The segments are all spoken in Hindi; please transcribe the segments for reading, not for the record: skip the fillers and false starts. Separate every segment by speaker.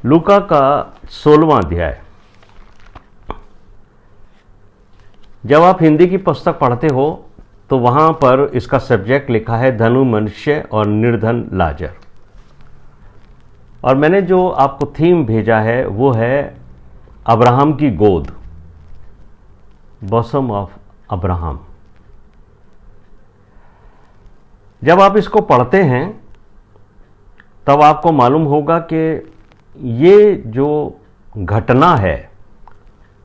Speaker 1: लूका का 16वां अध्याय। जब आप हिंदी की पुस्तक पढ़ते हो तो वहां पर इसका सब्जेक्ट लिखा है धनु मनुष्य और निर्धन लाजर। और मैंने जो आपको थीम भेजा है वो है अब्राहम की गोद, बॉसम ऑफ अब्राहम। जब आप इसको पढ़ते हैं तब आपको मालूम होगा कि ये जो घटना है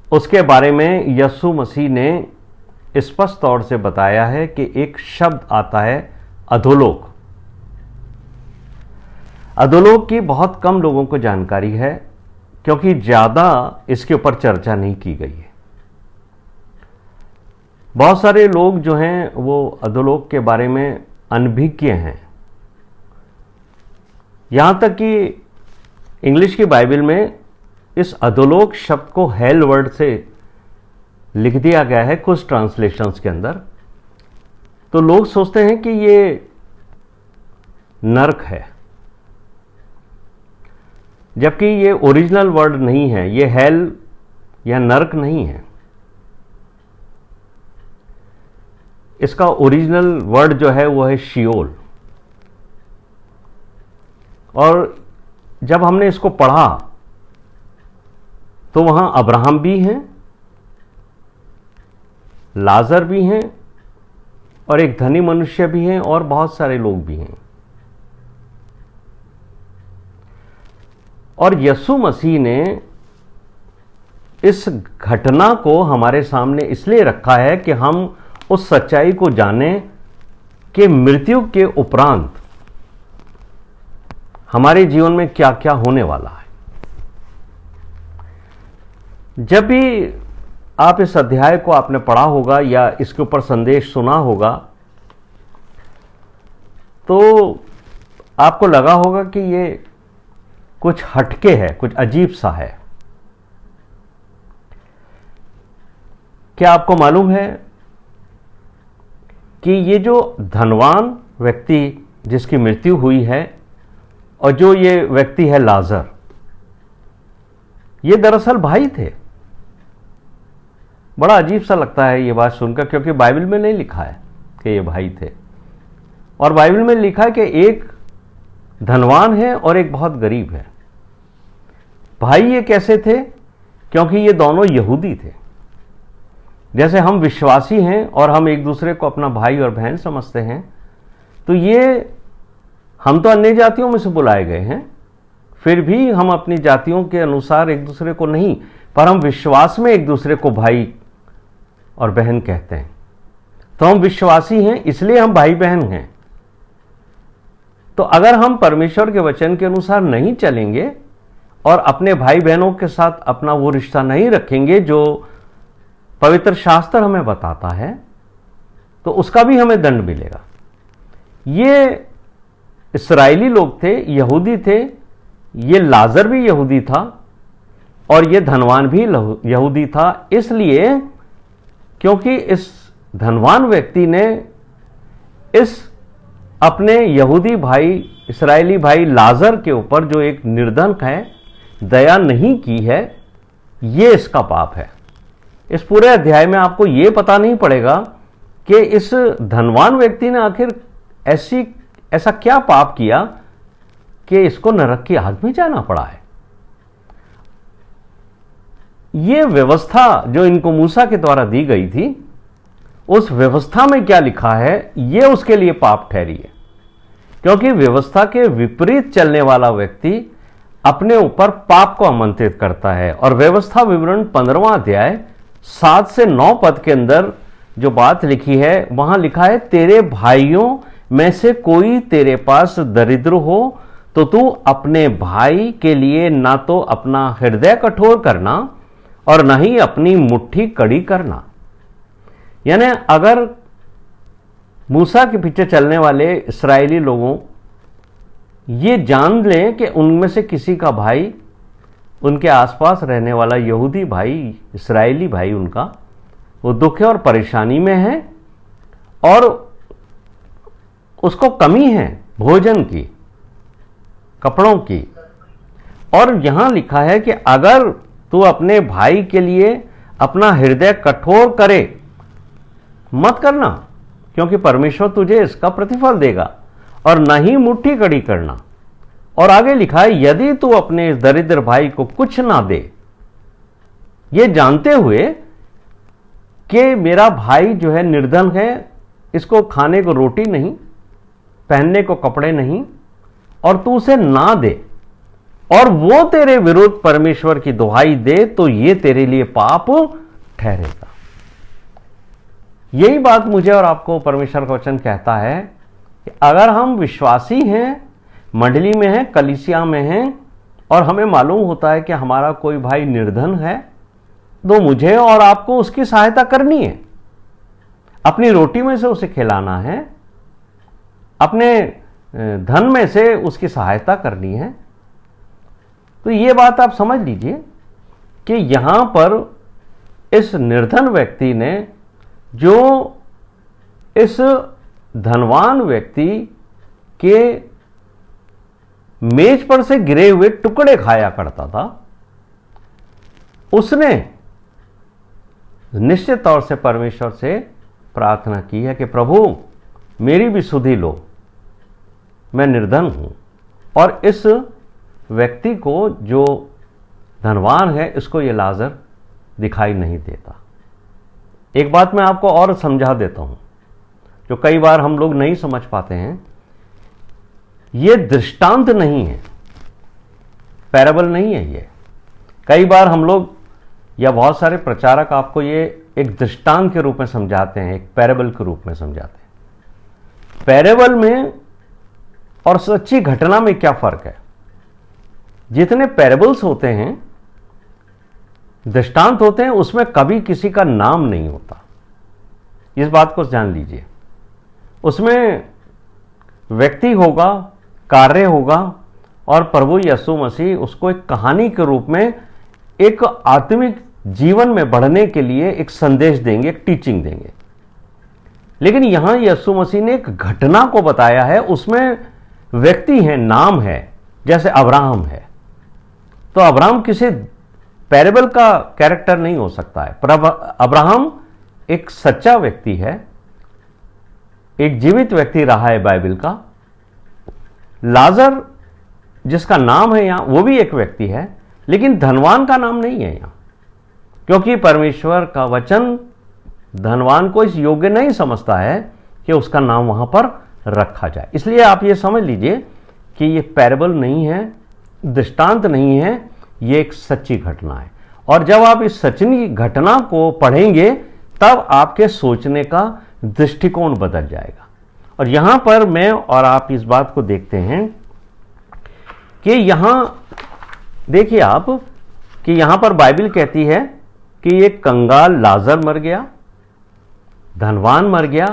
Speaker 1: उसके बारे में यीशु मसीह ने स्पष्ट तौर से बताया है कि एक शब्द आता है अधोलोक। अधोलोक की बहुत कम लोगों को जानकारी है क्योंकि ज़्यादा इसके ऊपर चर्चा नहीं की गई है। बहुत सारे लोग जो हैं वो अधोलोक के बारे में अनभिज्ञ हैं। यहाँ तक कि इंग्लिश की बाइबल में इस अधोलोक शब्द को हेल वर्ड से लिख दिया गया है कुछ ट्रांसलेशंस के अंदर। तो लोग सोचते हैं कि ये नरक है, जबकि ये ओरिजिनल वर्ड नहीं है। ये हेल या नरक नहीं है। इसका ओरिजिनल वर्ड जो है वो है शियोल। और जब हमने इसको पढ़ा तो वहां अब्राहम भी हैं, लाजर भी हैं और एक धनी मनुष्य भी हैं और बहुत सारे लोग भी हैं। और यीशु मसीह ने इस घटना को हमारे सामने इसलिए रखा है कि हम उस सच्चाई को जानें कि मृत्यु के उपरांत हमारे जीवन में क्या क्या होने वाला है। जब भी आप इस अध्याय को आपने पढ़ा होगा या इसके ऊपर संदेश सुना होगा तो आपको लगा होगा कि ये कुछ हटके है, कुछ अजीब सा है। क्या आपको मालूम है कि ये जो धनवान व्यक्ति जिसकी मृत्यु हुई है और जो ये व्यक्ति है लाजर, ये दरअसल भाई थे। बड़ा अजीब सा लगता है ये बात सुनकर, क्योंकि बाइबल में नहीं लिखा है कि ये भाई थे। और बाइबल में लिखा है कि एक धनवान है और एक बहुत गरीब है। भाई ये कैसे थे? क्योंकि ये दोनों यहूदी थे। जैसे हम विश्वासी हैं और हम एक दूसरे को अपना भाई और बहन समझते हैं, तो ये हम तो अन्य जातियों में से बुलाए गए हैं, फिर भी हम अपनी जातियों के अनुसार एक दूसरे को नहीं, पर हम विश्वास में एक दूसरे को भाई और बहन कहते हैं। तो हम विश्वासी हैं, इसलिए हम भाई बहन हैं। तो अगर हम परमेश्वर के वचन के अनुसार नहीं चलेंगे और अपने भाई बहनों के साथ अपना वो रिश्ता नहीं रखेंगे जो पवित्र शास्त्र हमें बताता है, तो उसका भी हमें दंड मिलेगा। ये इस्राएली लोग थे, यहूदी थे। ये लाजर भी यहूदी था और ये धनवान भी यहूदी था। इसलिए क्योंकि इस धनवान व्यक्ति ने इस अपने यहूदी भाई, इस्राएली भाई लाजर के ऊपर, जो एक निर्धन है, दया नहीं की है, ये इसका पाप है। इस पूरे अध्याय में आपको ये पता नहीं पड़ेगा कि इस धनवान व्यक्ति ने आखिर ऐसा क्या पाप किया कि इसको नरक की आग में जाना पड़ा है। ये व्यवस्था जो इनको मूसा के द्वारा दी गई थी, उस व्यवस्था में क्या लिखा है ये उसके लिए पाप ठहरी है। क्योंकि व्यवस्था के विपरीत चलने वाला व्यक्ति अपने ऊपर पाप को आमंत्रित करता है। और व्यवस्था विवरण 15वां अध्याय 7 से 9 पद के अंदर जो बात लिखी है, वहां लिखा है, तेरे भाइयों में से कोई तेरे पास दरिद्र हो तो तू अपने भाई के लिए ना तो अपना हृदय कठोर करना और ना ही अपनी मुट्ठी कड़ी करना। यानी अगर मूसा के पीछे चलने वाले इस्राएली लोगों ये जान लें कि उनमें से किसी का भाई, उनके आसपास रहने वाला यहूदी भाई, इस्राएली भाई उनका, वो दुख और परेशानी में है और उसको कमी है भोजन की, कपड़ों की, और यहां लिखा है कि अगर तू अपने भाई के लिए अपना हृदय कठोर करे, मत करना, क्योंकि परमेश्वर तुझे इसका प्रतिफल देगा, और न ही मुट्ठी कड़ी करना। और आगे लिखा है, यदि तू अपने इस दरिद्र भाई को कुछ ना दे, ये जानते हुए कि मेरा भाई जो है निर्धन है, इसको खाने को रोटी नहीं, पहनने को कपड़े नहीं, और तू उसे ना दे, और वो तेरे विरुद्ध परमेश्वर की दुहाई दे, तो ये तेरे लिए पाप ठहरेगा। यही बात मुझे और आपको परमेश्वर का वचन कहता है कि अगर हम विश्वासी हैं, मंडली में हैं, कलीसिया में हैं, और हमें मालूम होता है कि हमारा कोई भाई निर्धन है, तो मुझे और आपको उसकी सहायता करनी है। अपनी रोटी में से उसे खिलाना है, अपने धन में से उसकी सहायता करनी है। तो ये बात आप समझ लीजिए कि यहां पर इस निर्धन व्यक्ति ने जो इस धनवान व्यक्ति के मेज पर से गिरे हुए टुकड़े खाया करता था, उसने निश्चित तौर से परमेश्वर से प्रार्थना की है कि प्रभु मेरी भी सुधि लो, मैं निर्धन हूं, और इस व्यक्ति को जो धनवान है इसको ये लाजर दिखाई नहीं देता। एक बात मैं आपको और समझा देता हूं, जो कई बार हम लोग नहीं समझ पाते हैं। ये दृष्टांत नहीं है, पैराबल नहीं है ये। कई बार हम लोग या बहुत सारे प्रचारक आपको ये एक दृष्टांत के रूप में समझाते हैं, एक पैराबल के रूप में समझाते हैं। पैराबल में और सच्ची घटना में क्या फर्क है? जितने पैराबल्स होते हैं, दृष्टांत होते हैं, उसमें कभी किसी का नाम नहीं होता। इस बात को जान लीजिए। उसमें व्यक्ति होगा, कार्य होगा, और प्रभु यीशु मसीह उसको एक कहानी के रूप में एक आत्मिक जीवन में बढ़ने के लिए एक संदेश देंगे, एक टीचिंग देंगे। लेकिन यहां यीशु मसीह ने एक घटना को बताया है, उसमें व्यक्ति है, नाम है, जैसे अब्राहम है। तो अब्राहम किसी पैराबल का कैरेक्टर नहीं हो सकता है, पर अब्राहम एक सच्चा व्यक्ति है, एक जीवित व्यक्ति रहा है बाइबल का। लाजर जिसका नाम है यहां, वो भी एक व्यक्ति है, लेकिन धनवान का नाम नहीं है यहां, क्योंकि परमेश्वर का वचन धनवान को इस योग्य नहीं समझता है कि उसका नाम वहां पर रखा जाए। इसलिए आप ये समझ लीजिए कि ये पैराबल नहीं है, दृष्टांत नहीं है, ये एक सच्ची घटना है। और जब आप इस सच्ची घटना को पढ़ेंगे, तब आपके सोचने का दृष्टिकोण बदल जाएगा। और यहां पर मैं और आप इस बात को देखते हैं कि यहां देखिए आप कि यहां पर बाइबल कहती है कि एक कंगाल लाजर मर गया, धनवान मर गया,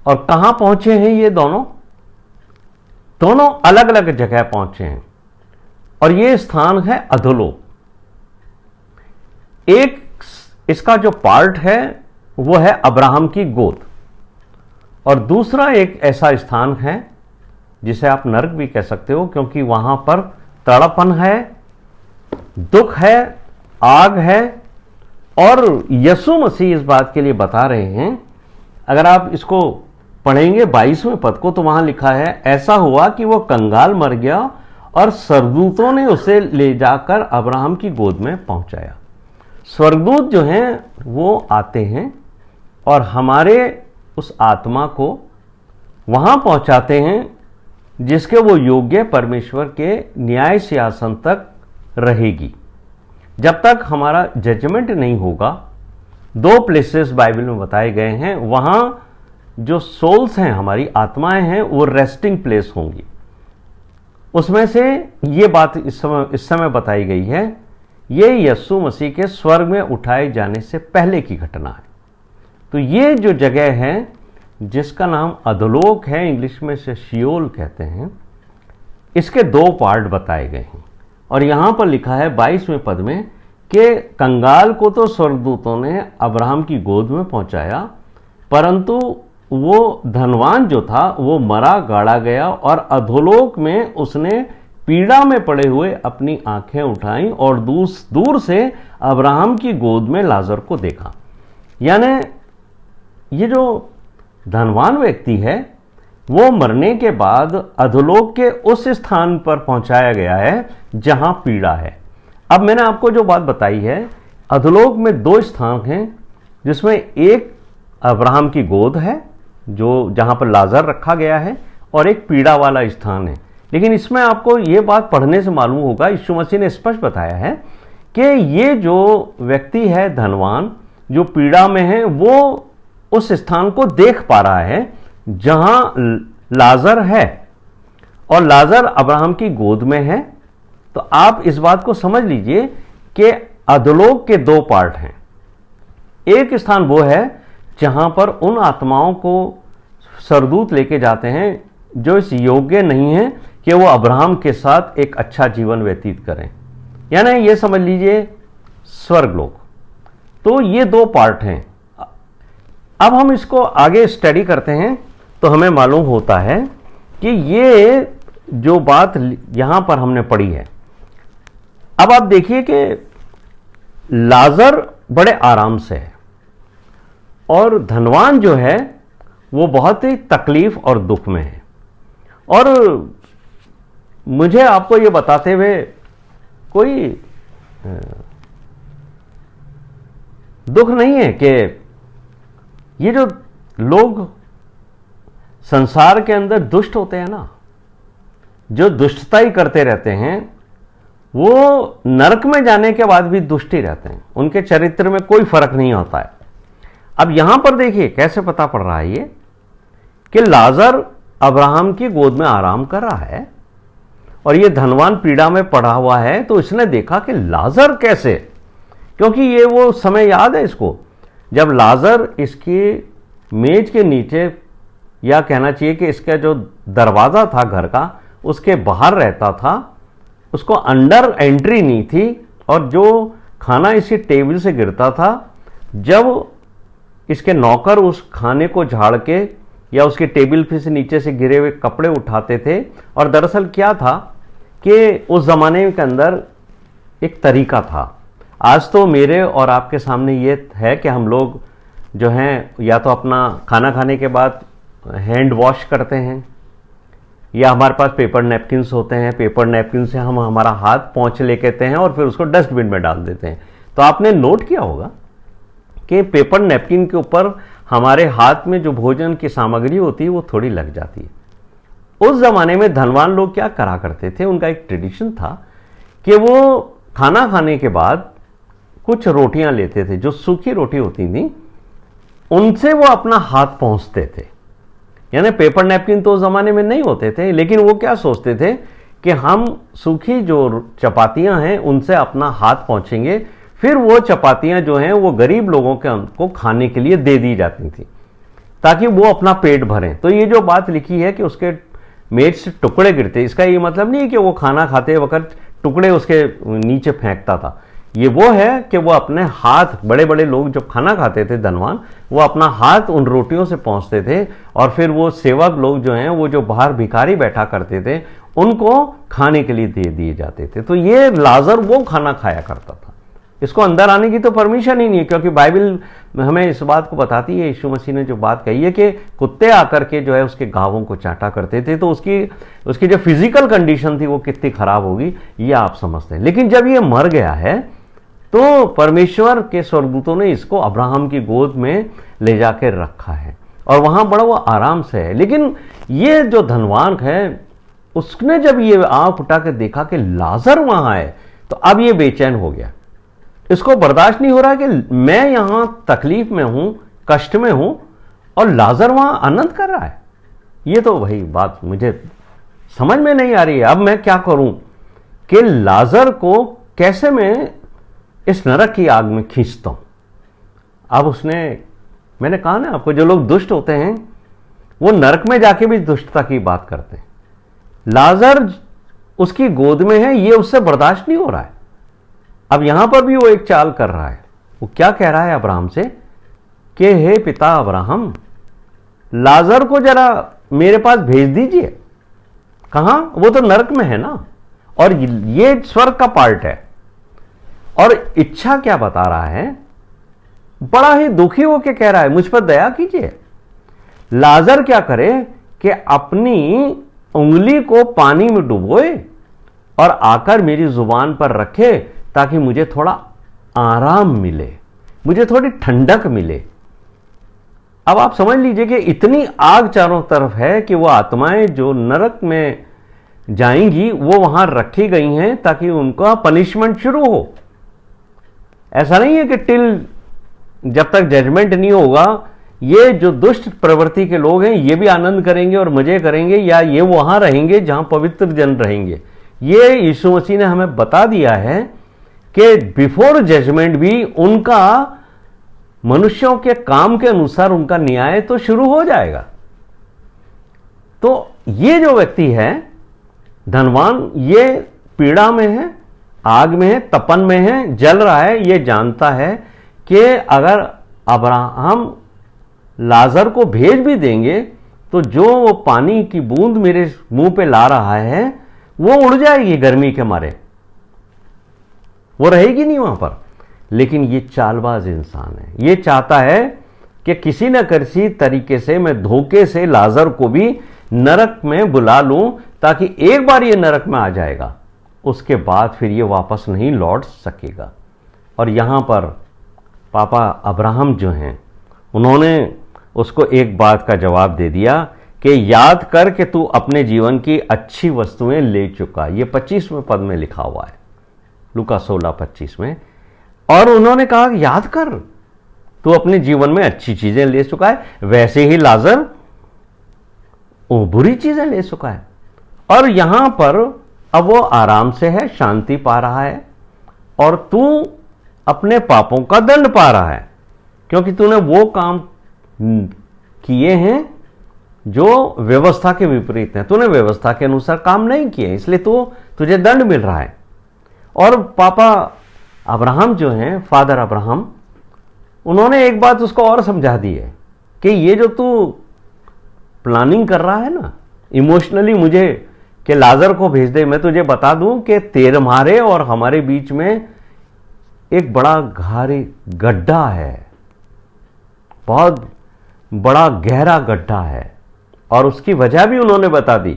Speaker 1: और कहां पहुंचे हैं ये दोनों अलग अलग जगह पहुंचे हैं, और ये स्थान है अधोलोक। एक इसका जो पार्ट है वो है अब्राहम की गोद, और दूसरा एक ऐसा स्थान है जिसे आप नरक भी कह सकते हो, क्योंकि वहां पर तड़पन है, दुख है, आग है। और यीशु मसीह इस बात के लिए बता रहे हैं, अगर आप इसको पढ़ेंगे 22वें पद को, तो वहां लिखा है, ऐसा हुआ कि वो कंगाल मर गया और स्वर्गदूतों ने उसे ले जाकर अब्राहम की गोद में पहुंचाया। स्वर्गदूत जो हैं वो आते हैं और हमारे उस आत्मा को वहां पहुंचाते हैं जिसके वो योग्य परमेश्वर के न्याय सिंहासन तक रहेगी। जब तक हमारा जजमेंट नहीं होगा, दो प्लेसेस बाइबल में बताए गए हैं, वहां जो सोल्स हैं, हमारी आत्माएं हैं, वो रेस्टिंग प्लेस होंगी। उसमें से ये बात इस समय बताई गई है, ये यीशु मसीह के स्वर्ग में उठाए जाने से पहले की घटना है। तो ये जो जगह है जिसका नाम अधोलोक है, इंग्लिश में से शियोल कहते हैं, इसके दो पार्ट बताए गए हैं। और यहां पर लिखा है 22वें पद में कि कंगाल को तो स्वर्गदूतों ने अब्राहम की गोद में पहुंचाया, परंतु वो धनवान जो था वो मरा गाड़ा गया और अधोलोक में उसने पीड़ा में पड़े हुए अपनी आंखें उठाई और दूर से अब्राहम की गोद में लाजर को देखा। यानी ये जो धनवान व्यक्ति है वो मरने के बाद अधोलोक के उस स्थान पर पहुंचाया गया है जहां पीड़ा है। अब मैंने आपको जो बात बताई है, अधोलोक में 2 स्थान हैं, जिसमें एक अब्राहम की गोद है जो जहां पर लाजर रखा गया है, और एक पीड़ा वाला स्थान है। लेकिन इसमें आपको ये बात पढ़ने से मालूम होगा, यीशु मसीह ने स्पष्ट बताया है कि ये जो व्यक्ति है धनवान, जो पीड़ा में है, वो उस स्थान को देख पा रहा है जहां लाजर है, और लाजर अब्राहम की गोद में है। तो आप इस बात को समझ लीजिए कि अधोलोक के 2 पार्ट हैं। एक स्थान वो है जहां पर उन आत्माओं को सरदूत लेके जाते हैं जो इस योग्य नहीं है कि वो अब्राहम के साथ एक अच्छा जीवन व्यतीत करें, यानी ये समझ लीजिए स्वर्गलोक। तो ये 2 पार्ट हैं। अब हम इसको आगे स्टडी करते हैं तो हमें मालूम होता है कि ये जो बात यहां पर हमने पढ़ी है, अब आप देखिए कि लाजर बड़े आराम से है और धनवान जो है वो बहुत ही तकलीफ और दुख में है। और मुझे आपको ये बताते हुए कोई दुख नहीं है कि ये जो लोग संसार के अंदर दुष्ट होते हैं ना, जो दुष्टता ही करते रहते हैं, वो नरक में जाने के बाद भी दुष्ट ही रहते हैं, उनके चरित्र में कोई फर्क नहीं होता है। अब यहां पर देखिए कैसे पता पड़ रहा है ये कि लाजर अब्राहम की गोद में आराम कर रहा है और ये धनवान पीड़ा में पड़ा हुआ है। तो इसने देखा कि लाजर कैसे, क्योंकि ये वो समय याद है इसको जब लाजर इसकी मेज के नीचे, या कहना चाहिए कि इसका जो दरवाज़ा था घर का, उसके बाहर रहता था, उसको अंडर एंट्री नहीं थी, और जो खाना इसी टेबल से गिरता था, जब इसके नौकर उस खाने को झाड़ के या उसके टेबल पे से नीचे से गिरे हुए कपड़े उठाते थे। और दरअसल क्या था कि उस ज़माने के अंदर एक तरीका था, आज तो मेरे और आपके सामने ये है कि हम लोग जो हैं या तो अपना खाना खाने के बाद हैंड वॉश करते हैं, या हमारे पास पेपर नैपकिन्स होते हैं, पेपर नैपकिन से हम हमारा हाथ पोंछ लेते हैं और फिर उसको डस्टबिन में डाल देते हैं। तो आपने नोट किया होगा कि पेपर नैपकिन के ऊपर हमारे हाथ में जो भोजन की सामग्री होती है वो थोड़ी लग जाती है। उस जमाने में धनवान लोग क्या करा करते थे, उनका एक ट्रेडिशन था कि वो खाना खाने के बाद कुछ रोटियां लेते थे, जो सूखी रोटी होती थी, उनसे वो अपना हाथ पोंछते थे। यानी पेपर नैपकिन तो उस जमाने में नहीं होते थे, लेकिन वो क्या सोचते थे कि हम सूखी जो चपातियां हैं उनसे अपना हाथ पोंछेंगे, फिर वो चपातियां जो हैं वो गरीब लोगों को खाने के लिए दे दी जाती थी ताकि वो अपना पेट भरें। तो ये जो बात लिखी है कि उसके मेज से टुकड़े गिरते, इसका ये मतलब नहीं है कि वो खाना खाते वक्त टुकड़े उसके नीचे फेंकता था। ये वो है कि वो अपने हाथ, बड़े बड़े लोग जब खाना खाते थे धनवान, वो अपना हाथ उन रोटियों से पोंछते थे और फिर वो सेवक लोग जो हैं, वो जो बाहर भिखारी बैठा करते थे, उनको खाने के लिए दे दिए जाते थे। तो ये लाजर वो खाना खाया करता था, इसको अंदर आने की तो परमिशन ही नहीं है, क्योंकि बाइबल हमें इस बात को बताती है, यीशु मसीह ने जो बात कही है कि कुत्ते आकर के जो है उसके घावों को चाटा करते थे। तो उसकी जो फिजिकल कंडीशन थी वो कितनी खराब होगी ये आप समझते हैं। लेकिन जब ये मर गया है तो परमेश्वर के स्वर्गदूतों ने इसको अब्राहम की गोद में ले जाकर रखा है और वहां बड़ा वो आराम से है। लेकिन ये जो धनवान है उसने जब ये आंख उठा के देखा कि लाजर वहां है, तो अब ये बेचैन हो गया। इसको बर्दाश्त नहीं हो रहा कि मैं यहां तकलीफ में हूं, कष्ट में हूं, और लाजर वहां आनंद कर रहा है। ये तो भाई बात मुझे समझ में नहीं आ रही है। अब मैं क्या करूं कि लाजर को कैसे मैं इस नरक की आग में खींचता हूं। अब मैंने कहा ना आपको, जो लोग दुष्ट होते हैं वो नरक में जाके भी दुष्टता की बात करते हैं। लाजर उसकी गोद में है, ये उससे बर्दाश्त नहीं हो रहा है। अब यहां पर भी वो एक चाल कर रहा है। वो क्या कह रहा है अब्राहम से कि हे पिता अब्राहम, लाजर को जरा मेरे पास भेज दीजिए। कहां? वो तो नरक में है ना। और ये स्वर्ग का पार्ट है। और इच्छा क्या बता रहा है, बड़ा ही दुखी होकर कह रहा है मुझ पर दया कीजिए। लाजर क्या करे कि अपनी उंगली को पानी में डुबोए और आकर मेरी जुबान पर रखे ताकि मुझे थोड़ा आराम मिले, मुझे थोड़ी ठंडक मिले। अब आप समझ लीजिए कि इतनी आग चारों तरफ है कि वो आत्माएं जो नरक में जाएंगी वो वहां रखी गई हैं ताकि उनका पनिशमेंट शुरू हो। ऐसा नहीं है कि टिल जब तक जजमेंट नहीं होगा ये जो दुष्ट प्रवृत्ति के लोग हैं ये भी आनंद करेंगे और मजे करेंगे, या ये वहां रहेंगे जहां पवित्र जन रहेंगे। ये यीशु मसीह ने हमें बता दिया है कि बिफोर जजमेंट भी उनका मनुष्यों के काम के अनुसार उनका न्याय तो शुरू हो जाएगा। तो ये जो व्यक्ति है धनवान, ये पीड़ा में है, आग में है, तपन में है, जल रहा है। ये जानता है कि अगर अब्राहम लाजर को भेज भी देंगे तो जो वो पानी की बूंद मेरे मुंह पे ला रहा है वो उड़ जाएगी गर्मी के मारे, वो रहेगी नहीं वहां पर। लेकिन ये चालबाज इंसान है, ये चाहता है कि किसी न किसी तरीके से मैं धोखे से लाजर को भी नरक में बुला लूं ताकि एक बार ये नरक में आ जाएगा उसके बाद फिर ये वापस नहीं लौट सकेगा। और यहां पर पापा अब्राहम जो हैं उन्होंने उसको एक बात का जवाब दे दिया कि याद कर कि तू अपने जीवन की अच्छी वस्तुएं ले चुका। ये 25वें पद में लिखा हुआ है, लूका 16:25 में। और उन्होंने कहा याद कर तू अपने जीवन में अच्छी चीजें ले चुका है, वैसे ही लाजर वो बुरी चीजें ले चुका है। और यहां पर अब वो आराम से है, शांति पा रहा है, और तू अपने पापों का दंड पा रहा है क्योंकि तूने वो काम किए हैं जो व्यवस्था के विपरीत हैं। तूने व्यवस्था के अनुसार काम नहीं किए, इसलिए तुझे दंड मिल रहा है। और पापा अब्राहम जो हैं, फादर अब्राहम, उन्होंने एक बात उसको और समझा दी है कि ये जो तू प्लानिंग कर रहा है ना इमोशनली मुझे कि लाजर को भेज दे, मैं तुझे बता दूं कि तुम्हारे और हमारे बीच में एक बड़ा भारी गड्ढा है, बहुत बड़ा गहरा गड्ढा है। और उसकी वजह भी उन्होंने बता दी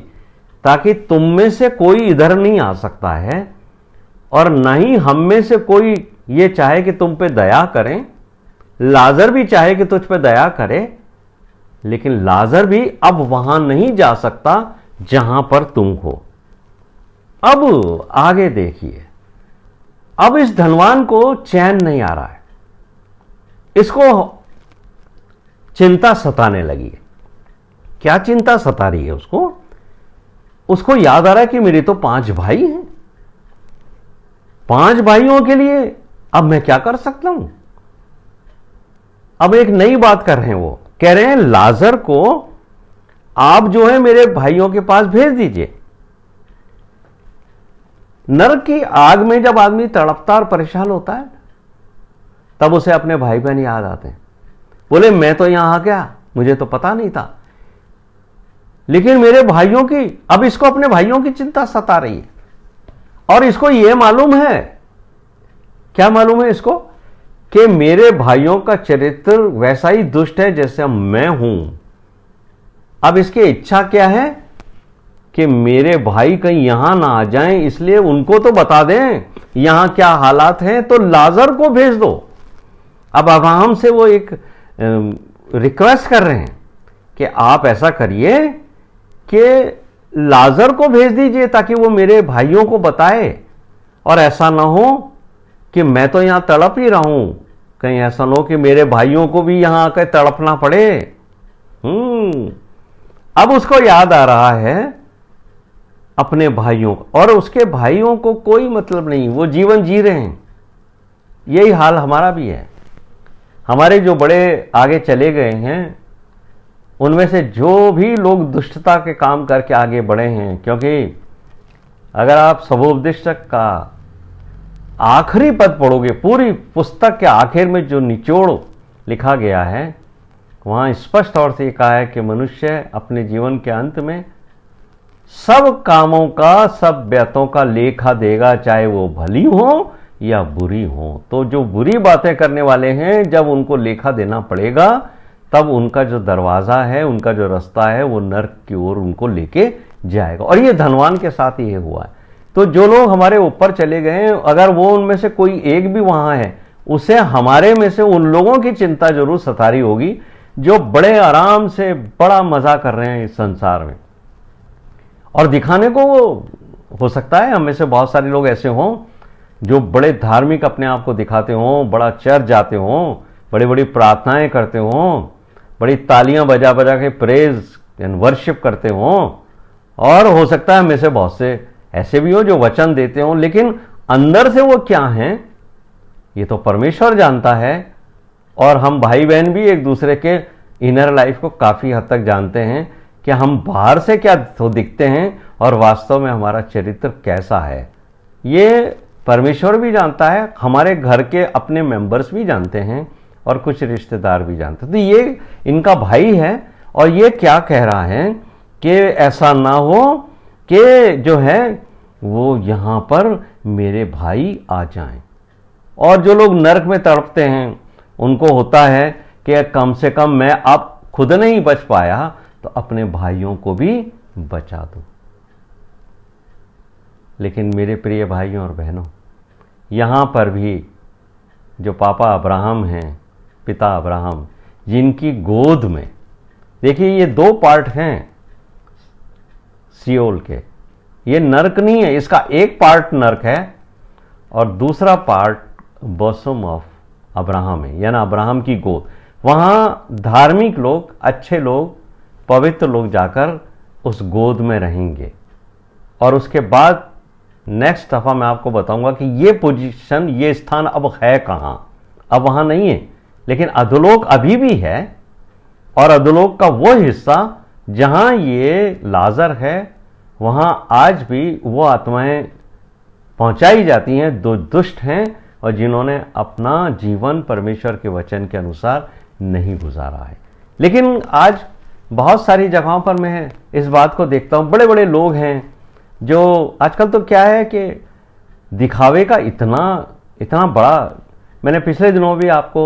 Speaker 1: ताकि तुम में से कोई इधर नहीं आ सकता है और ना ही हम में से कोई ये चाहे कि तुम पे दया करें। लाजर भी चाहे कि तुझ पे दया करे, लेकिन लाजर भी अब वहां नहीं जा सकता जहां पर तुम हो। अब आगे देखिए, अब इस धनवान को चैन नहीं आ रहा है, इसको चिंता सताने लगी है। क्या चिंता सता रही है उसको याद आ रहा है कि मेरे तो 5 भाई हैं, 5 भाइयों के लिए अब मैं क्या कर सकता हूं। अब एक नई बात कर रहे हैं, वो कह रहे हैं लाजर को आप जो है मेरे भाइयों के पास भेज दीजिए। नरक की आग में जब आदमी तड़पता और परेशान होता है तब उसे अपने भाई बहन याद आते हैं। बोले मैं तो यहां आ गया, मुझे तो पता नहीं था, लेकिन मेरे भाइयों की, अब इसको अपने भाइयों की चिंता सता रही है। और इसको यह मालूम है, क्या मालूम है इसको, कि मेरे भाइयों का चरित्र वैसा ही दुष्ट है जैसे मैं हूं। अब इसकी इच्छा क्या है कि मेरे भाई कहीं यहां ना आ जाएं, इसलिए उनको तो बता दें यहां क्या हालात हैं, तो लाजर को भेज दो। अब अब्राहम से वो एक रिक्वेस्ट कर रहे हैं कि आप ऐसा करिए कि लाजर को भेज दीजिए ताकि वो मेरे भाइयों को बताए, और ऐसा ना हो कि मैं तो यहां तड़प ही रहा हूं, कहीं ऐसा ना हो कि मेरे भाइयों को भी यहां आकर तड़पना पड़े। अब उसको याद आ रहा है अपने भाइयों, और उसके भाइयों को कोई मतलब नहीं, वो जीवन जी रहे हैं। यही हाल हमारा भी है। हमारे जो बड़े आगे चले गए हैं उनमें से जो भी लोग दुष्टता के काम करके आगे बढ़े हैं, क्योंकि अगर आप सबोपदेशक का आखिरी पद पढ़ोगे, पूरी पुस्तक के आखिर में जो निचोड़ लिखा गया है वहाँ स्पष्ट तौर से कहा है कि मनुष्य अपने जीवन के अंत में सब कामों का, सब बातों का लेखा देगा, चाहे वो भली हो या बुरी हो। तो जो बुरी बातें करने वाले हैं, जब उनको लेखा देना पड़ेगा, तब उनका जो दरवाजा है, उनका जो रास्ता है, वो नर्क की ओर उनको लेके जाएगा। और ये धनवान के साथ ये हुआ है। तो जो लोग हमारे ऊपर चले गए, अगर वो उनमें से कोई एक भी वहां है, उसे हमारे में से उन लोगों की चिंता जरूर सता रही होगी जो बड़े आराम से बड़ा मजा कर रहे हैं इस संसार में। और दिखाने को हो सकता है हम में से बहुत सारे लोग ऐसे हों जो बड़े धार्मिक अपने आप को दिखाते हों, बड़ा चर्च जाते हों, बड़ी बड़ी प्रार्थनाएं करते हों, बड़ी तालियां बजा बजा के प्रेज एंड वर्शिप करते हों। और हो सकता है हम में से बहुत से ऐसे भी हो जो वचन देते हों, लेकिन अंदर से वो क्या हैं ये तो परमेश्वर जानता है। और हम भाई बहन भी एक दूसरे के इनर लाइफ को काफी हद तक जानते हैं कि हम बाहर से क्या तो दिखते हैं और वास्तव में हमारा चरित्र कैसा है, ये परमेश्वर भी जानता है। हमारे घर के अपने मेंबर्स भी जानते हैं और कुछ रिश्तेदार भी जानते हैं। तो ये इनका भाई है और ये क्या कह रहा है कि ऐसा ना हो कि जो है वो यहां पर मेरे भाई आ जाएं। और जो लोग नरक में तड़पते हैं उनको होता है कि कम से कम मैं अब खुद नहीं बच पाया तो अपने भाइयों को भी बचा दूं। लेकिन मेरे प्रिय भाइयों और बहनों, यहां पर भी जो पापा अब्राहम हैं, पिता अब्राहम, जिनकी गोद में, देखिए ये दो पार्ट हैं सियोल के, ये नरक नहीं है। इसका एक पार्ट नरक है और दूसरा पार्ट बॉसम ऑफ अब्राहम है, यानी अब्राहम की गोद। वहां धार्मिक लोग, अच्छे लोग, पवित्र लोग जाकर उस गोद में रहेंगे। और उसके बाद नेक्स्ट दफा मैं आपको बताऊंगा कि ये पोजीशन, ये स्थान अब है कहां। अब वहां नहीं है, लेकिन अधोलोक अभी भी है। और अधोलोक का वो हिस्सा जहां ये लाजर है, वहां आज भी वो आत्माएं पहुंचाई जाती हैं जो दुष्ट हैं और जिन्होंने अपना जीवन परमेश्वर के वचन के अनुसार नहीं गुजारा है। लेकिन आज बहुत सारी जगहों पर मैं इस बात को देखता हूं, बड़े बड़े लोग हैं जो आजकल तो क्या है कि दिखावे का इतना बड़ा, मैंने पिछले दिनों भी आपको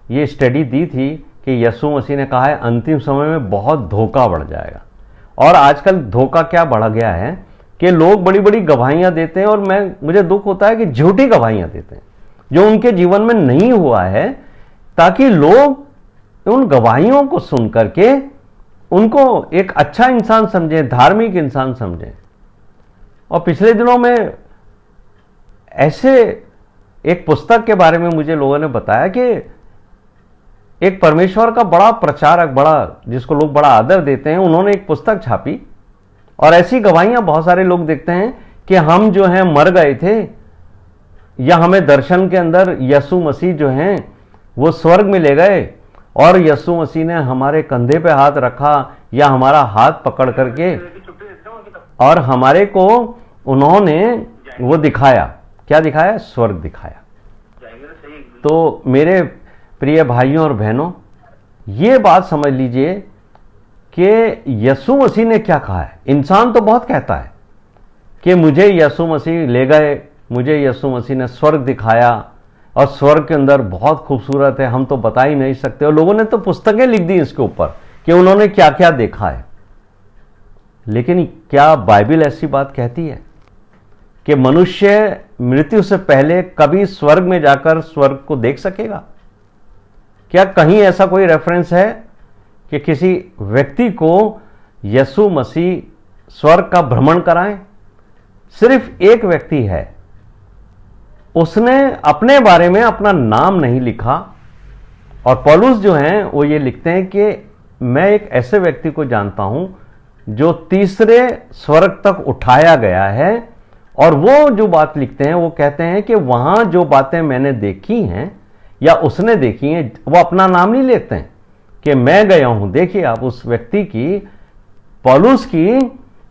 Speaker 1: ये स्टडी दी थी कि यीशु मसीह ने कहा है अंतिम समय में बहुत धोखा बढ़ जाएगा। और आजकल धोखा क्या बढ़ गया है कि लोग बड़ी बड़ी गवाहियां देते हैं, और मुझे दुख होता है कि झूठी गवाहियां देते हैं जो उनके जीवन में नहीं हुआ है, ताकि लोग उन गवाहियों को सुन करके उनको एक अच्छा इंसान समझें, धार्मिक इंसान समझें। और पिछले दिनों में ऐसे एक पुस्तक के बारे में मुझे लोगों ने बताया कि एक परमेश्वर का बड़ा प्रचारक, बड़ा जिसको लोग बड़ा आदर देते हैं, उन्होंने एक पुस्तक छापी। और ऐसी गवाहियां बहुत सारे लोग देखते हैं कि हम जो हैं मर गए थे, या हमें दर्शन के अंदर यीशु मसीह जो हैं वो स्वर्ग में ले गए और यीशु मसीह ने हमारे कंधे पे हाथ रखा या हमारा हाथ पकड़ करके और हमारे को उन्होंने वो दिखाया। क्या दिखाया? स्वर्ग दिखाया। तो मेरे प्रिय भाइयों और बहनों, ये बात समझ लीजिए कि यीशु मसीह ने क्या कहा है। इंसान तो बहुत कहता है कि मुझे यीशु मसीह ले गए, मुझे यीशु मसीह ने स्वर्ग दिखाया और स्वर्ग के अंदर बहुत खूबसूरत है, हम तो बता ही नहीं सकते। और लोगों ने तो पुस्तकें लिख दी इसके ऊपर कि उन्होंने क्या क्या देखा है। लेकिन क्या बाइबल ऐसी बात कहती है कि मनुष्य मृत्यु से पहले कभी स्वर्ग में जाकर स्वर्ग को देख सकेगा? क्या कहीं ऐसा कोई रेफरेंस है कि किसी व्यक्ति को यीशु मसीह स्वर्ग का भ्रमण कराएं? सिर्फ एक व्यक्ति है, उसने अपने बारे में अपना नाम नहीं लिखा। और पौलुस जो हैं वो ये लिखते हैं कि मैं एक ऐसे व्यक्ति को जानता हूं जो तीसरे स्वर्ग तक उठाया गया है। और वो जो बात लिखते हैं वो कहते हैं कि वहां जो बातें मैंने देखी हैं या उसने देखी हैं, वो अपना नाम नहीं लेते हैं कि मैं गया हूं। देखिए आप उस व्यक्ति की, पौलुस की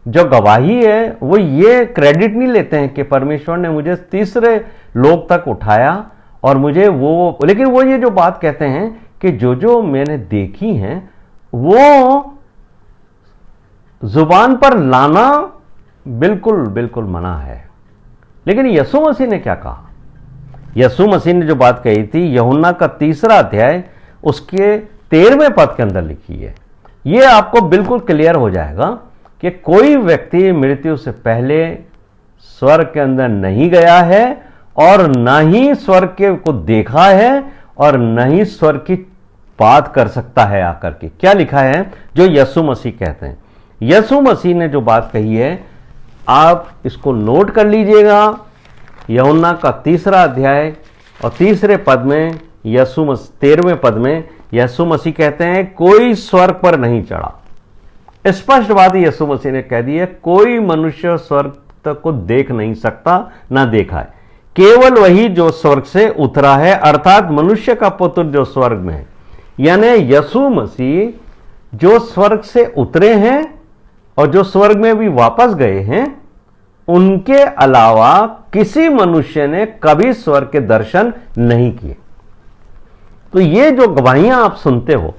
Speaker 1: जो गवाही है, वो ये क्रेडिट नहीं लेते हैं कि परमेश्वर ने मुझे तीसरे लोक तक उठाया और मुझे वो, लेकिन वो ये जो बात कहते हैं कि जो जो मैंने देखी हैं वो जुबान पर लाना बिल्कुल बिल्कुल मना है। लेकिन यीशु मसीह ने क्या कहा? यीशु मसीह ने जो बात कही थी यूहन्ना का 3 अध्याय उसके 13वें पद के अंदर लिखी है। यह आपको बिल्कुल क्लियर हो जाएगा कि कोई व्यक्ति मृत्यु से पहले स्वर्ग के अंदर नहीं गया है और न ही स्वर्ग के को देखा है और न ही स्वर्ग की बात कर सकता है आकर के। क्या लिखा है जो यीशु मसीह कहते हैं? यीशु मसीह ने जो बात कही है आप इसको नोट कर लीजिएगा। यूहन्ना का 3 अध्याय और 3 पद में 13वें पद में यीशु मसीह कहते हैं कोई स्वर्ग पर नहीं चढ़ा। स्पष्ट बात यीशु मसीह ने कह दी है, कोई मनुष्य स्वर्ग तक को देख नहीं सकता, ना देखा है, केवल वही जो स्वर्ग से उतरा है, अर्थात मनुष्य का पुत्र जो स्वर्ग में है। यानी यीशु मसीह जो स्वर्ग से उतरे हैं और जो स्वर्ग में भी वापस गए हैं, उनके अलावा किसी मनुष्य ने कभी स्वर्ग के दर्शन नहीं किए। तो ये जो गवाहियां आप सुनते हो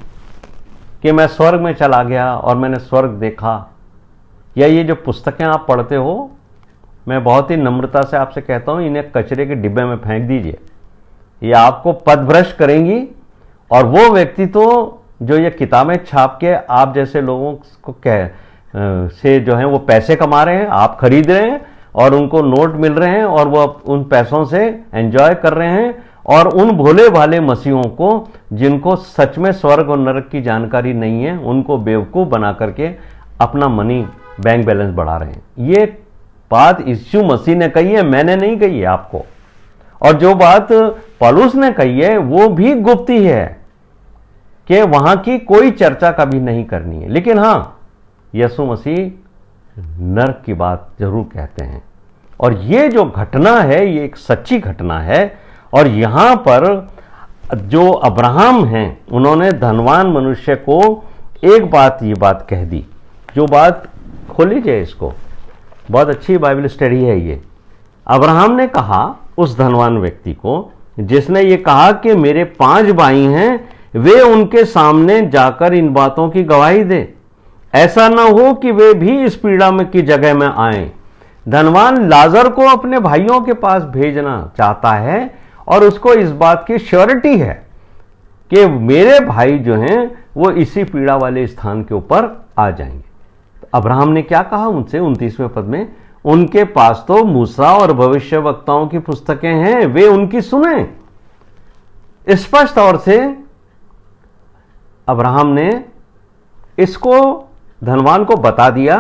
Speaker 1: कि मैं स्वर्ग में चला गया और मैंने स्वर्ग देखा, या ये जो पुस्तकें आप पढ़ते हो, मैं बहुत ही नम्रता से आपसे कहता हूं इन्हें कचरे के डिब्बे में फेंक दीजिए। ये आपको पथभ्रष्ट करेंगी। और वो व्यक्ति तो जो ये किताबें छाप के आप जैसे लोगों को से जो है वो पैसे कमा रहे हैं, आप खरीद रहे हैं और उनको नोट मिल रहे हैं और वो उन पैसों से एंजॉय कर रहे हैं, और उन भोले भाले मसीहों को जिनको सच में स्वर्ग और नरक की जानकारी नहीं है, उनको बेवकूफ़ बना करके अपना मनी बैंक बैलेंस बढ़ा रहे हैं। ये बात यीशु मसीह ने कही है, मैंने नहीं कही है आपको। और जो बात पौलुस ने कही है वो भी गुप्त ही है कि वहां की कोई चर्चा कभी नहीं करनी है। लेकिन हां, यीशु मसीह नरक की बात जरूर कहते हैं। और ये जो घटना है ये एक सच्ची घटना है। और यहां पर जो अब्राहम हैं उन्होंने धनवान मनुष्य को एक बात ये बात कह दी, जो बात खोल लीजिए इसको, बहुत अच्छी बाइबल स्टडी है ये। अब्राहम ने कहा उस धनवान व्यक्ति को जिसने ये कहा कि मेरे 5 भाई हैं, वे उनके सामने जाकर इन बातों की गवाही दे, ऐसा ना हो कि वे भी इस पीड़ा में की जगह में आए। धनवान लाजर को अपने भाइयों के पास भेजना चाहता है और उसको इस बात की श्योरिटी है कि मेरे भाई जो हैं वो इसी पीड़ा वाले स्थान के ऊपर आ जाएंगे। तो अब्राहम ने क्या कहा उनसे 29वें पद में, उनके पास तो मूसा और भविष्यवक्ताओं की पुस्तकें हैं, वे उनकी सुने। स्पष्ट तौर से अब्राहम ने इसको धनवान को बता दिया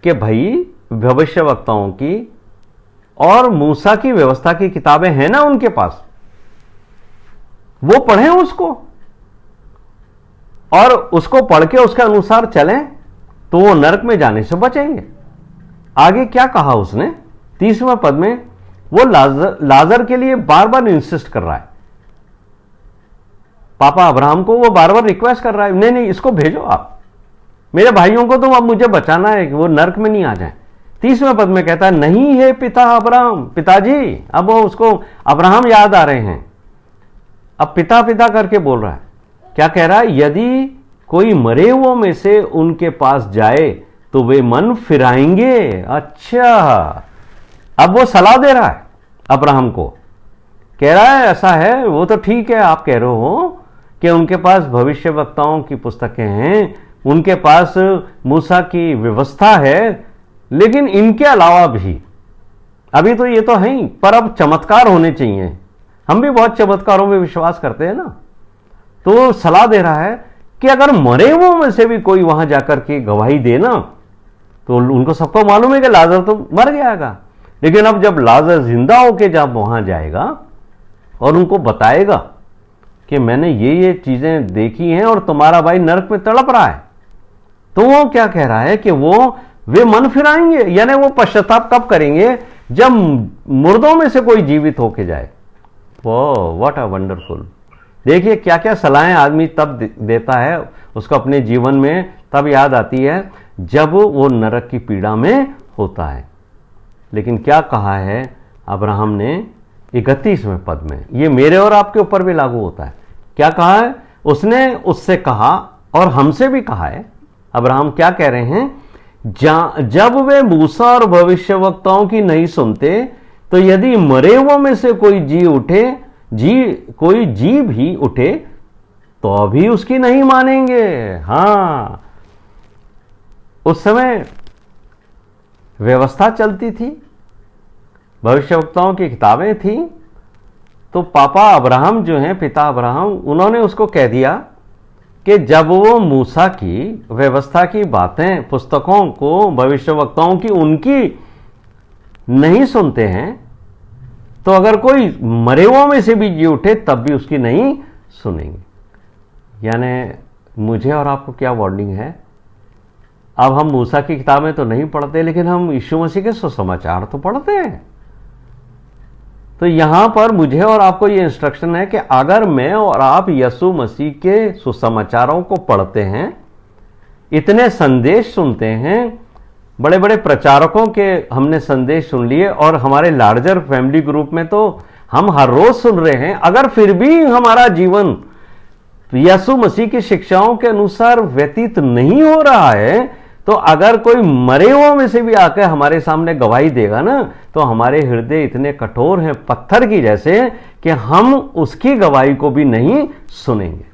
Speaker 1: कि भाई भविष्यवक्ताओं की और मूसा की व्यवस्था की किताबें हैं ना उनके पास, वो पढ़ें उसको और उसको पढ़ के उसके अनुसार चलें तो वो नरक में जाने से बचेंगे। आगे क्या कहा उसने 30वें पद में, वो लाजर के लिए बार बार इंसिस्ट कर रहा है। पापा अब्राहम को वो बार बार रिक्वेस्ट कर रहा है, नहीं नहीं इसको भेजो आप, मेरे भाइयों को तो अब मुझे बचाना है कि वो नरक में नहीं आ जाए। 30वें पद में कहता है, नहीं है पिता अब्राहम, पिताजी। अब वो उसको अब्राहम याद आ रहे हैं, अब पिता पिता करके बोल रहा है। क्या कह रहा है, यदि कोई मरे हुओं में से उनके पास जाए तो वे मन फिराएंगे। अच्छा, अब वो सलाह दे रहा है अब्राहम को, कह रहा है ऐसा है, वो तो ठीक है आप कह रहे हो कि उनके पास भविष्यवक्ताओं की पुस्तकें हैं, उनके पास मूसा की व्यवस्था है, लेकिन इनके अलावा भी अभी तो ये तो है ही, पर अब चमत्कार होने चाहिए। हम भी बहुत चमत्कारों में विश्वास करते हैं ना। तो सलाह दे रहा है कि अगर मरे हुओं में से भी कोई वहां जाकर के गवाही दे ना, तो उनको सबको मालूम है कि लाजर तो मर जाएगा, लेकिन अब जब लाजर जिंदा होके जब वहां जाएगा और उनको बताएगा कि मैंने ये चीजें देखी हैं और तुम्हारा भाई नरक में तड़प रहा है, तो वो क्या कह रहा है कि वे मन फिराएंगे। यानी वो पश्चाताप कब करेंगे, जब मुर्दों में से कोई जीवित होके जाए। वो व्हाट अ वंडरफुल। देखिए क्या क्या सलाहें आदमी तब देता है उसको अपने जीवन में, तब याद आती है जब वो नरक की पीड़ा में होता है। लेकिन क्या कहा है अब्राहम ने 31वें पद में, ये मेरे और आपके ऊपर भी लागू होता है। क्या कहा है उसने, उससे कहा और हमसे भी कहा है। अब्राहम क्या कह रहे हैं जब वे मूसा और भविष्यवक्ताओं की नहीं सुनते, तो यदि मरे हुओं में से कोई जी भी उठे तो अभी उसकी नहीं मानेंगे। हां, उस समय व्यवस्था चलती थी, भविष्यवक्ताओं की किताबें थी, तो पापा अब्राहम जो हैं, पिता अब्राहम, उन्होंने उसको कह दिया कि जब वो मूसा की व्यवस्था की बातें, पुस्तकों को, भविष्यवक्ताओं की, उनकी नहीं सुनते हैं, तो अगर कोई मरे हुओं में से भी जी उठे तब भी उसकी नहीं सुनेंगे। यानी मुझे और आपको क्या वार्निंग है? अब हम मूसा की किताबें तो नहीं पढ़ते, लेकिन हम यीशु मसीह के सुसमाचार तो पढ़ते हैं। तो यहां पर मुझे और आपको ये इंस्ट्रक्शन है कि अगर मैं और आप यीशु मसीह के सुसमाचारों को पढ़ते हैं, इतने संदेश सुनते हैं, बड़े बड़े प्रचारकों के हमने संदेश सुन लिए, और हमारे लार्जर फैमिली ग्रुप में तो हम हर रोज सुन रहे हैं, अगर फिर भी हमारा जीवन यीशु मसीह की शिक्षाओं के अनुसार व्यतीत नहीं हो रहा है, तो अगर कोई मरे हुओं में से भी आकर हमारे सामने गवाही देगा ना, तो हमारे हृदय इतने कठोर हैं, पत्थर की जैसे, कि हम उसकी गवाही को भी नहीं सुनेंगे।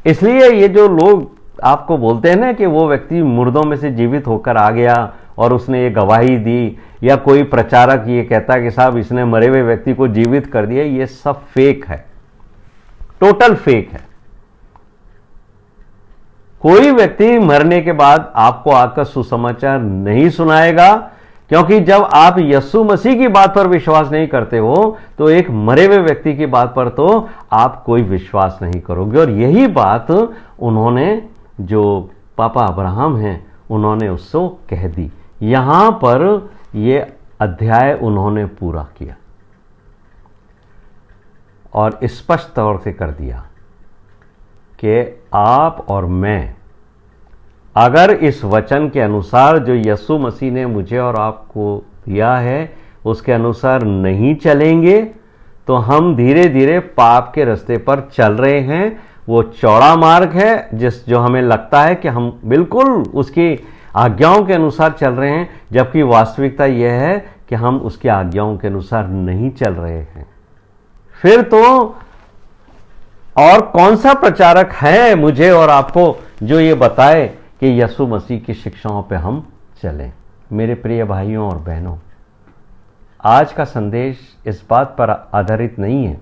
Speaker 1: इसलिए ये जो लोग आपको बोलते हैं ना कि वो व्यक्ति मुर्दों में से जीवित होकर आ गया और उसने ये गवाही दी, या कोई प्रचारक ये कहता है कि साहब इसने मरे हुए व्यक्ति को जीवित कर दिया, ये सब फेक है, टोटल फेक है। कोई व्यक्ति मरने के बाद आपको आकर सुसमाचार नहीं सुनाएगा, क्योंकि जब आप यीशु मसीह की बात पर विश्वास नहीं करते हो, तो एक मरे हुए व्यक्ति की बात पर तो आप कोई विश्वास नहीं करोगे। और यही बात उन्होंने, जो पापा अब्राहम हैं, उन्होंने उसको कह दी। यहां पर यह अध्याय उन्होंने पूरा किया और स्पष्ट तौर से कर दिया कि आप और मैं अगर इस वचन के अनुसार जो यीशु मसीह ने मुझे और आपको दिया है उसके अनुसार नहीं चलेंगे, तो हम धीरे धीरे पाप के रास्ते पर चल रहे हैं। वो चौड़ा मार्ग है जो हमें लगता है कि हम बिल्कुल उसकी आज्ञाओं के अनुसार चल रहे हैं, जबकि वास्तविकता यह है कि हम उसकी आज्ञाओं के अनुसार नहीं चल रहे हैं। फिर तो और कौन सा प्रचारक है मुझे और आपको जो ये बताए कि यीशु मसीह की शिक्षाओं पे हम चलें? मेरे प्रिय भाइयों और बहनों, आज का संदेश इस बात पर आधारित नहीं है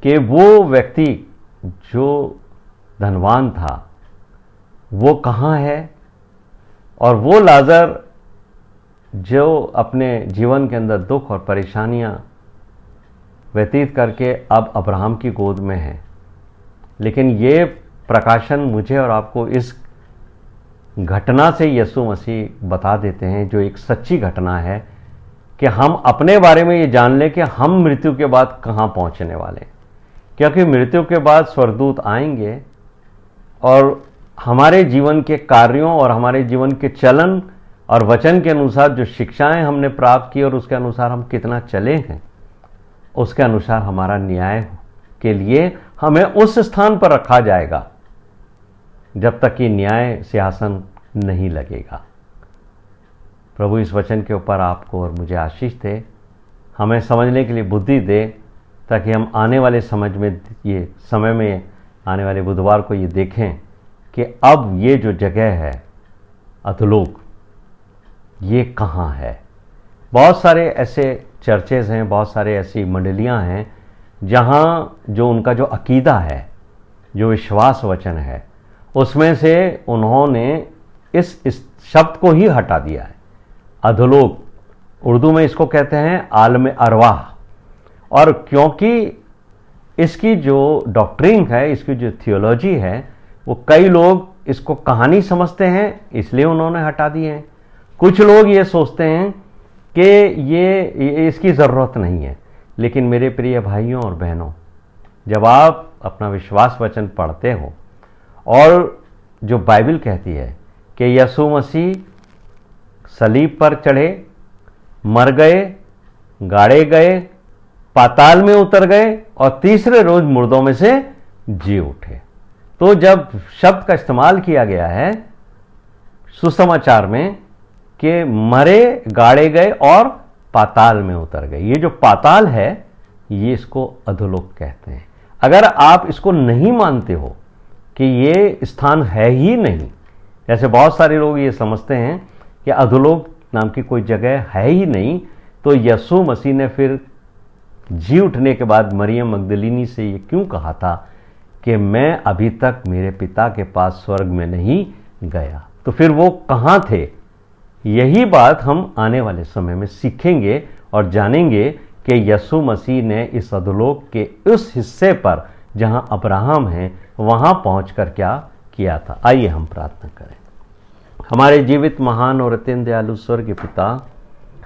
Speaker 1: कि वो व्यक्ति जो धनवान था वो कहाँ है, और वो लाजर जो अपने जीवन के अंदर दुख और परेशानियां व्यतीत करके अब अब्राहम की गोद में है। लेकिन ये प्रकाशन मुझे और आपको इस घटना से यीशु मसीह बता देते हैं, जो एक सच्ची घटना है, कि हम अपने बारे में ये जान लें कि हम मृत्यु के बाद कहाँ पहुँचने वाले हैं। क्योंकि मृत्यु के बाद स्वर्गदूत आएंगे और हमारे जीवन के कार्यों और हमारे जीवन के चलन और वचन के अनुसार जो शिक्षाएं हमने प्राप्त की और उसके अनुसार हम कितना चले हैं, उसके अनुसार हमारा न्याय के लिए हमें उस स्थान पर रखा जाएगा जब तक कि न्याय सिंहासन नहीं लगेगा। प्रभु इस वचन के ऊपर आपको और मुझे आशीष दे, हमें समझने के लिए बुद्धि दे, ताकि हम आने वाले समय में आने वाले बुधवार को ये देखें कि अब ये जो जगह है अधोलोक, ये कहाँ है। बहुत सारे ऐसे चर्चेज हैं, बहुत सारे ऐसी मंडलियां हैं जहाँ जो उनका जो अकीदा है, जो विश्वास वचन है, उसमें से उन्होंने इस शब्द को ही हटा दिया है। अधोलोक, उर्दू में इसको कहते हैं आलम अरवाह। और क्योंकि इसकी जो डॉक्ट्रिन है, इसकी जो थियोलॉजी है, वो कई लोग इसको कहानी समझते हैं, इसलिए उन्होंने हटा दिए हैं। कुछ लोग ये सोचते हैं कि ये इसकी ज़रूरत नहीं है। लेकिन मेरे प्रिय भाइयों और बहनों, जब आप अपना विश्वास वचन पढ़ते हो और जो बाइबल कहती है कि यीशु मसीह सलीब पर चढ़े, मर गए, गाड़े गए, पाताल में उतर गए और तीसरे रोज मुर्दों में से जी उठे, तो जब शब्द का इस्तेमाल किया गया है, सुसमाचार में कि मरे, गाड़े गए और पाताल में उतर गए। ये जो पाताल है ये इसको अधोलोक कहते हैं। अगर आप इसको नहीं मानते हो कि ये स्थान है ही नहीं, जैसे बहुत सारे लोग ये समझते हैं कि अधोलोक नाम की कोई जगह है ही नहीं, तो यीशु मसीह ने फिर जी उठने के बाद मरियम मगदलिनी से ये क्यों कहा था कि मैं अभी तक मेरे पिता के पास स्वर्ग में नहीं गया? तो फिर वो कहाँ थे? यही बात हम आने वाले समय में सीखेंगे और जानेंगे कि यीशु मसीह ने इस अधोलोक के उस हिस्से पर जहां अब्राहम है वहां पहुंचकर क्या किया था। आइए हम प्रार्थना करें। हमारे जीवित, महान और अत्यंत दयालु स्वर्गीय पिता,